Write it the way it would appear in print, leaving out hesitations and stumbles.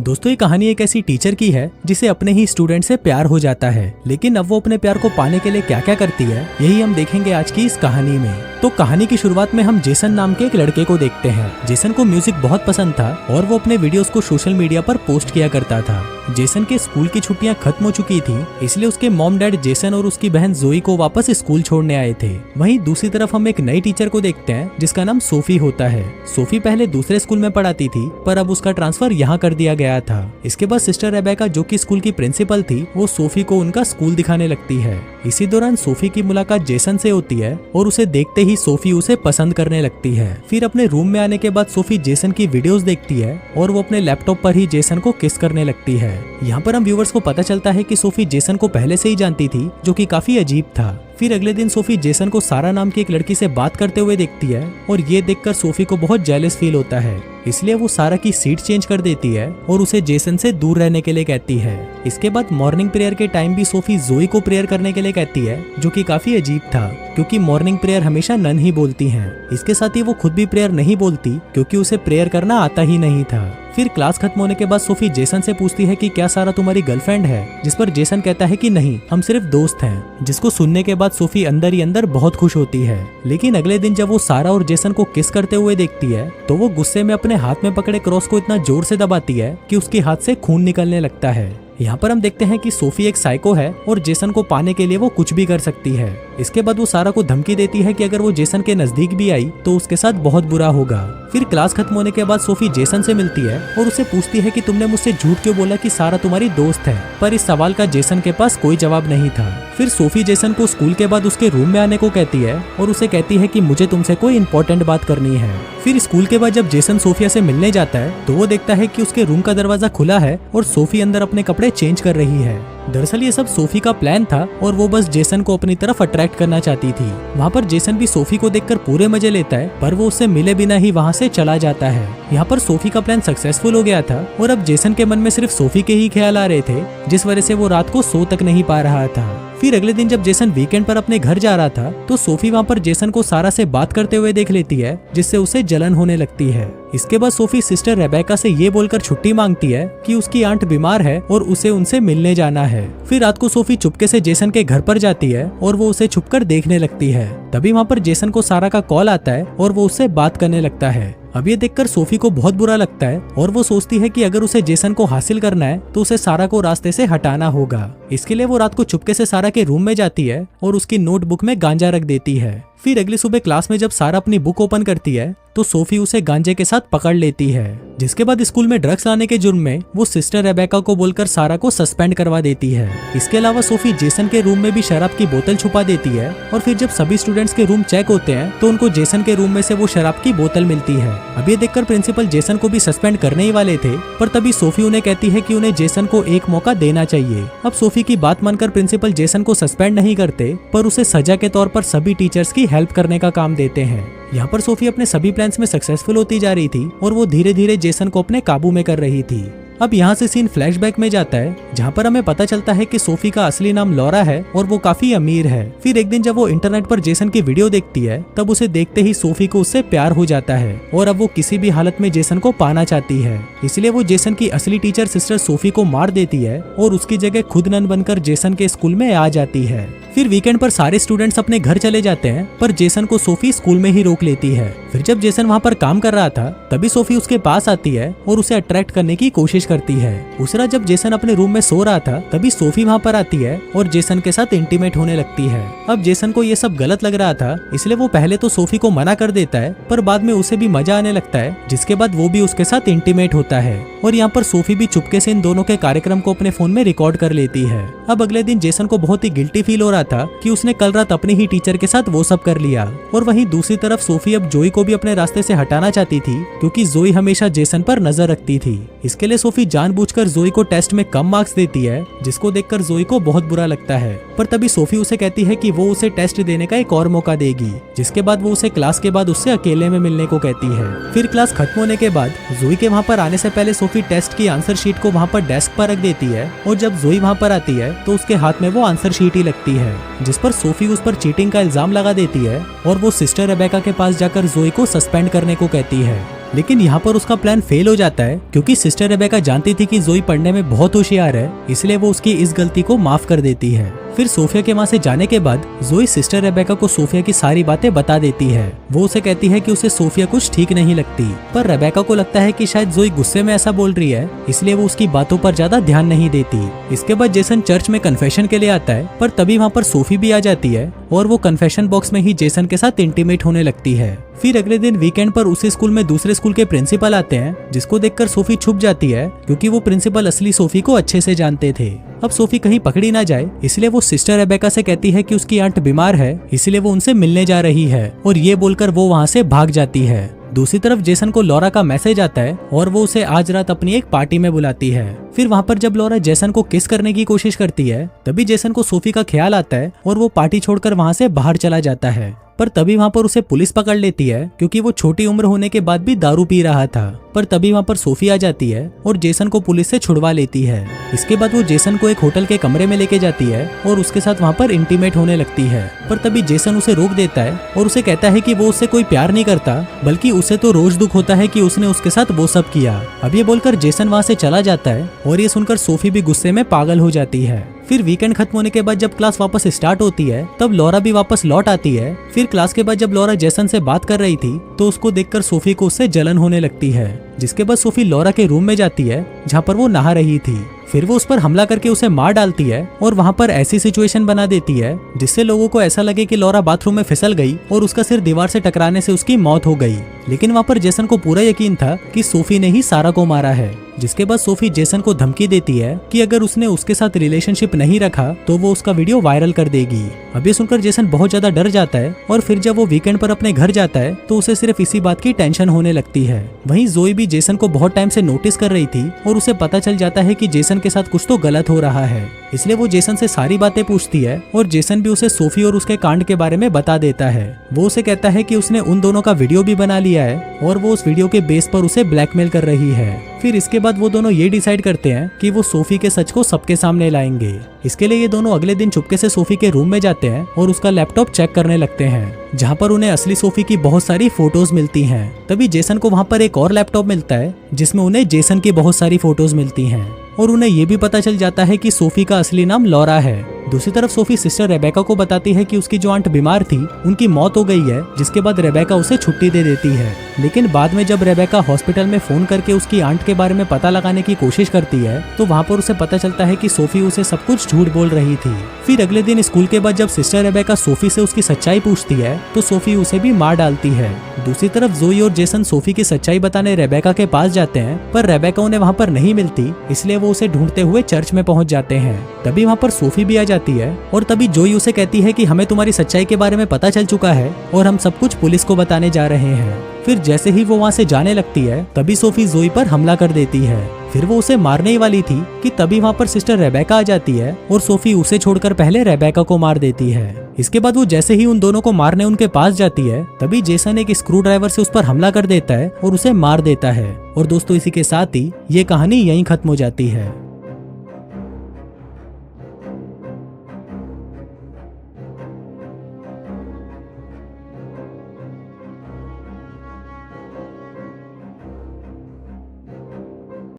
दोस्तों ये कहानी एक ऐसी टीचर की है जिसे अपने ही स्टूडेंट से प्यार हो जाता है, लेकिन अब वो अपने प्यार को पाने के लिए क्या क्या करती है यही हम देखेंगे आज की इस कहानी में। तो कहानी की शुरुआत में हम जेसन नाम के एक लड़के को देखते हैं। जेसन को म्यूजिक बहुत पसंद था और वो अपने वीडियोस को सोशल मीडिया पर पोस्ट किया करता था। जेसन के स्कूल की छुट्टियां खत्म हो चुकी थी, इसलिए उसके मॉम डैड जेसन और उसकी बहन जोई को वापस स्कूल छोड़ने आए थे। वहीं दूसरी तरफ हम एक नई टीचर को देखते हैं जिसका नाम सोफी होता है। सोफी पहले दूसरे स्कूल में पढ़ाती थी, पर अब उसका ट्रांसफर यहाँ कर दिया गया था। इसके बाद सिस्टर रेबेका जो कि स्कूल की प्रिंसिपल थी, वो सोफी को उनका स्कूल दिखाने लगती है। इसी दौरान सोफी की मुलाकात जेसन से होती है और उसे देखते ही सोफी उसे पसंद करने लगती है। फिर अपने रूम में आने के बाद सोफी जेसन की वीडियोस देखती है और वो अपने लैपटॉप पर ही जेसन को किस करने लगती है। यहाँ पर हम व्यूवर्स को पता चलता है कि सोफी जेसन को पहले से ही जानती थी, जो कि काफी अजीब था। फिर अगले दिन सोफी जेसन को सारा नाम की एक लड़की से बात करते हुए देखती है और ये देखकर सोफी को बहुत जेलस फील होता है, इसलिए वो सारा की सीट चेंज कर देती है और उसे जेसन से दूर रहने के लिए कहती है। इसके बाद मॉर्निंग प्रेयर के टाइम भी सोफी जोई को प्रेयर करने के लिए कहती है, जो कि काफी अजीब था क्योंकि मॉर्निंग प्रेयर हमेशा नन ही बोलती हैं। इसके साथ ही वो खुद भी प्रेयर नहीं बोलती क्योंकि उसे प्रेयर करना आता ही नहीं था। फिर क्लास खत्म होने के बाद सोफी जेसन से पूछती है कि क्या सारा तुम्हारी गर्लफ्रेंड है, जिस पर जेसन कहता है कि नहीं, हम सिर्फ दोस्त हैं। जिसको सुनने के बाद सोफी अंदर ही अंदर बहुत खुश होती है। लेकिन अगले दिन जब वो सारा और जेसन को किस करते हुए देखती है तो वो गुस्से में अपने हाथ में पकड़े क्रॉस को इतना जोर से दबाती है कि उसके हाथ से खून निकलने लगता है। यहाँ पर हम देखते हैं कि सोफी एक साइको है और जेसन को पाने के लिए वो कुछ भी कर सकती है। इसके बाद वो सारा को धमकी देती है कि अगर वो जेसन के नजदीक भी आई तो उसके साथ बहुत बुरा होगा। फिर क्लास खत्म होने के बाद सोफी जेसन से मिलती है और उसे पूछती है कि तुमने मुझसे झूठ क्यों बोला कि सारा तुम्हारी दोस्त है, पर इस सवाल का जेसन के पास कोई जवाब नहीं था। फिर सोफी जेसन को स्कूल के बाद उसके रूम में आने को कहती है और उसे कहती है कि मुझे तुमसे कोई इंपॉर्टेंट बात करनी है। फिर स्कूल के बाद जब जेसन सोफिया से मिलने जाता है तो वो देखता है कि उसके रूम का दरवाजा खुला है और सोफी अंदर अपने कपड़े चेंज कर रही है। दरअसल ये सब सोफी का प्लान था और वो बस जेसन को अपनी तरफ अट्रैक्ट करना चाहती थी। वहाँ पर जेसन भी सोफी को देखकर पूरे मजे लेता है, पर वो उससे मिले बिना ही वहाँ से चला जाता है। यहाँ पर सोफी का प्लान सक्सेसफुल हो गया था और अब जेसन के मन में सिर्फ सोफी के ही ख्याल आ रहे थे, जिस वजह से वो रात को सो तक नहीं पा रहा था। फिर अगले दिन जब जेसन वीकेंड पर अपने घर जा रहा था तो सोफी वहाँ पर जेसन को सारा से बात करते हुए देख लेती है, जिससे उसे जलन होने लगती है। इसके बाद सोफी सिस्टर रेबेका से ये बोलकर छुट्टी मांगती है कि उसकी आंट बीमार है और उसे उनसे मिलने जाना है। फिर रात को सोफी चुपके से जेसन के घर पर जाती है और वो उसे छुपकर देखने लगती है। तभी वहाँ पर जेसन को सारा का कॉल आता है और वो उससे बात करने लगता है। अब ये देखकर सोफी को बहुत बुरा लगता है और वो सोचती है कि अगर उसे जेसन को हासिल करना है तो उसे सारा को रास्ते से हटाना होगा। इसके लिए वो रात को चुपके से सारा के रूम में जाती है और उसकी नोटबुक में गांजा रख देती है। फिर अगली सुबह क्लास में जब सारा अपनी बुक ओपन करती है तो सोफी उसे गांजे के साथ पकड़ लेती है, जिसके बाद स्कूल में ड्रग्स लाने के जुर्म में वो सिस्टर रेबेका को बोलकर सारा को सस्पेंड करवा देती है। इसके अलावा सोफी जेसन के रूम में भी शराब की बोतल छुपा देती है और फिर जब सभी स्टूडेंट्स के रूम चेक होते हैं तो उनको जेसन के रूम में से वो शराब की बोतल मिलती है। अब ये देखकर प्रिंसिपल जेसन को भी सस्पेंड करने ही वाले थे, पर तभी सोफी उन्हें कहती है कि उन्हें जेसन को एक मौका देना चाहिए। अब सोफी की बात मानकर प्रिंसिपल जेसन को सस्पेंड नहीं करते, पर उसे सजा के तौर पर सभी टीचर्स की हेल्प करने का काम देते हैं। यहाँ पर सोफी अपने सभी प्लान्स में सक्सेसफुल होती जा रही थी और वो धीरे धीरे जेसन को अपने काबू में कर रही थी। अब यहाँ से सीन फ्लैशबैक में जाता है, जहाँ पर हमें पता चलता है कि सोफी का असली नाम लॉरा है और वो काफी अमीर है। फिर एक दिन जब वो इंटरनेट पर जेसन की वीडियो देखती है तब उसे देखते ही सोफी को उससे प्यार हो जाता है और अब वो किसी भी हालत में जेसन को पाना चाहती है। इसलिए वो जेसन की असली टीचर सिस्टर सोफी को मार देती है और उसकी जगह खुद नन बनकर जेसन के स्कूल में आ जाती है। फिर वीकेंड पर सारे स्टूडेंट्स अपने घर चले जाते हैं, पर जेसन को सोफी स्कूल में ही रोक लेती है। फिर जब जेसन वहाँ पर काम कर रहा था तभी सोफी उसके पास आती है और उसे अट्रैक्ट करने की कोशिश करती है। उस रात जब जेसन अपने रूम में सो रहा था तभी सोफी वहाँ पर आती है और जेसन के साथ इंटीमेट होने लगती है। अब जेसन को ये सब गलत लग रहा था, इसलिए वो पहले तो सोफी को मना कर देता है, पर बाद में उसे भी मजा आने लगता है, जिसके बाद वो भी उसके साथ इंटीमेट होता है। और यहाँ पर सोफी भी चुपके से इन दोनों के कार्यक्रम को अपने फोन में रिकॉर्ड कर लेती है। अब अगले दिन जेसन को बहुत ही गिल्टी फील हो रहा था कि उसने कल रात अपनी ही टीचर के साथ वो सब कर लिया। और वहीं दूसरी तरफ सोफी अब जोई को भी अपने रास्ते से हटाना चाहती थी, क्योंकि जोई हमेशा जेसन पर नजर रखती थी। इसके लिए सोफी जानबूझकर जोई को टेस्ट में कम मार्क्स देती है, जिसको देखकर जोई को बहुत बुरा लगता है। पर तभी सोफी उसे कहती है कि वो उसे टेस्ट देने का एक और मौका देगी, जिसके बाद वो उसे क्लास के बाद उससे अकेले में मिलने को कहती है। फिर क्लास खत्म होने के बाद जोई के वहाँ पर आने से पहले सोफी टेस्ट की आंसर शीट को वहाँ पर डेस्क पर रख देती है और जब जोई वहाँ पर आती है तो उसके हाथ में वो आंसर शीट ही लगती है, जिस पर सोफी उस पर चीटिंग का इल्जाम लगा देती है और वो सिस्टर रेबेका के पास जाकर जोई को सस्पेंड करने को कहती है। लेकिन यहाँ पर उसका प्लान फेल हो जाता है क्योंकि सिस्टर रेबेका जानती थी कि जोई पढ़ने में बहुत होशियार है, इसलिए वो उसकी इस गलती को माफ कर देती है। फिर सोफिया के वहाँ से जाने के बाद जोई सिस्टर रेबेका को सोफिया की सारी बातें बता देती है। वो उसे कहती है कि उसे सोफिया कुछ ठीक नहीं लगती, पर रेबेका को लगता है कि शायद जोई गुस्से में ऐसा बोल रही है, इसलिए वो उसकी बातों पर ज्यादा ध्यान नहीं देती। इसके बाद जेसन चर्च में कन्फेशन के लिए आता है, पर तभी वहाँ पर सोफी भी आ जाती है और वो कन्फेशन बॉक्स में ही जेसन के साथ इंटीमेट होने लगती है। फिर अगले दिन वीकेंड पर उसी स्कूल में दूसरे स्कूल के प्रिंसिपल आते हैं, जिसको देखकर सोफी छुप जाती है क्योंकि वो प्रिंसिपल असली सोफी को अच्छे से जानते थे। अब सोफी कहीं पकड़ी ना जाए, इसलिए वो सिस्टर रेबेका से कहती है कि उसकी आंट बीमार है, इसलिए वो उनसे मिलने जा रही है, और ये बोलकर वो वहाँ से भाग जाती है। दूसरी तरफ जेसन को लॉरा का मैसेज आता है और वो उसे आज रात अपनी एक पार्टी में बुलाती है। फिर वहाँ पर जब लॉरा जेसन को किस करने की कोशिश करती है, तभी जेसन को सोफी का ख्याल आता है और वो पार्टी छोड़कर वहाँ से बाहर चला जाता है। पर तभी वहाँ पर उसे पुलिस पकड़ लेती है क्योंकि वो छोटी उम्र होने के बाद भी दारू पी रहा था। पर तभी वहाँ पर सोफी आ जाती है और जेसन को पुलिस से छुड़वा लेती है। इसके बाद वो जेसन को एक होटल के कमरे में लेके जाती है और उसके साथ वहाँ पर इंटीमेट होने लगती है। पर तभी जेसन उसे रोक देता है और उसे कहता है कि वो उससे कोई प्यार नहीं करता, बल्कि उसे तो रोज दुख होता है कि उसने उसके साथ वो सब किया। अब ये बोलकर जेसन वहाँ से चला जाता है और ये सुनकर सोफी भी गुस्से में पागल हो जाती है। फिर वीकेंड खत्म होने के बाद जब क्लास वापस स्टार्ट होती है, तब लॉरा भी वापस लौट आती है। फिर क्लास के बाद जब लॉरा जेसन से बात कर रही थी, तो उसको देखकर सोफी को उससे जलन होने लगती है। जिसके बाद सोफी लॉरा के रूम में जाती है जहाँ पर वो नहा रही थी। फिर वो उस पर हमला करके उसे मार डालती है और वहाँ पर ऐसी सिचुएशन बना देती है जिससे लोगों को ऐसा लगे कि लॉरा बाथरूम में फिसल गई और उसका सिर दीवार से टकराने से उसकी मौत हो गई। लेकिन वहाँ पर जेसन को पूरा यकीन था कि सोफी ने ही सारा को मारा है। जिसके बाद सोफी जेसन को धमकी देती है कि अगर उसने उसके साथ रिलेशनशिप नहीं रखा तो वो उसका वीडियो वायरल कर देगी। अब ये सुनकर जेसन बहुत ज्यादा डर जाता है और फिर जब वो वीकेंड पर अपने घर जाता है तो उसे सिर्फ इसी बात की टेंशन होने लगती है। वहीं जोई भी जेसन को बहुत टाइम से नोटिस कर रही थी और उसे पता चल जाता है कि जेसन के साथ कुछ तो गलत हो रहा है, इसलिए वो जेसन से सारी बातें पूछती है और जेसन भी उसे सोफी और उसके कांड के बारे में बता देता है। वो उसे कहता है कि उसने उन दोनों का वीडियो भी बना लिया है और वो उस वीडियो के बेस पर उसे ब्लैकमेल कर रही है। फिर इसके बाद वो दोनों ये डिसाइड करते हैं कि वो सोफी के सच को सबके सामने लाएंगे। इसके लिए ये दोनों अगले दिन चुपके से सोफी के रूम में जाते हैं और उसका लैपटॉप चेक करने लगते हैं, जहाँ पर उन्हें असली सोफी की बहुत सारी फोटोज मिलती हैं। तभी जेसन को वहाँ पर एक और लैपटॉप मिलता है जिसमें उन्हें जेसन की बहुत सारी फोटोज मिलती हैं और उन्हें ये भी पता चल जाता है कि सोफी का असली नाम लॉरा है। दूसरी तरफ सोफी सिस्टर रेबेका को बताती है कि उसकी जो आंट बीमार थी उनकी मौत हो गई है, जिसके बाद रेबेका उसे छुट्टी दे देती है। लेकिन बाद में जब रेबेका हॉस्पिटल में फोन करके उसकी आंट के बारे में पता लगाने की कोशिश करती है तो वहाँ पर उसे पता चलता है कि सोफी उसे सब कुछ झूठ बोल रही थी। फिर अगले दिन स्कूल के बाद जब सिस्टर रेबेका सोफी से उसकी सच्चाई पूछती है तो सोफी उसे भी मार डालती है। दूसरी तरफ जोई और जेसन सोफी की सच्चाई बताने रेबेका के पास जाते हैं, पर रेबेका उन्हें वहाँ पर नहीं मिलती, इसलिए वो उसे ढूंढते हुए चर्च में पहुँच जाते हैं। तभी वहाँ पर सोफी भी आ जाती है और तभी जोई उसे कहती है कि हमें तुम्हारी सच्चाई के बारे में पता चल चुका है और हम सब कुछ पुलिस को बताने जा रहे हैं। फिर जैसे ही वो वहाँ से जाने लगती है तभी सोफी जोई पर हमला कर देती है। फिर वो उसे मारने ही वाली थी कि तभी वहाँ पर सिस्टर रेबेका आ जाती है और सोफी उसे छोड़कर पहले रेबेका को मार देती है। इसके बाद वो जैसे ही उन दोनों को मारने उनके पास जाती है तभी जेसन एक स्क्रू ड्राइवर से उस पर हमला कर देता है और उसे मार देता है। और दोस्तों इसी के साथ ही ये कहानी यहीं खत्म हो जाती है।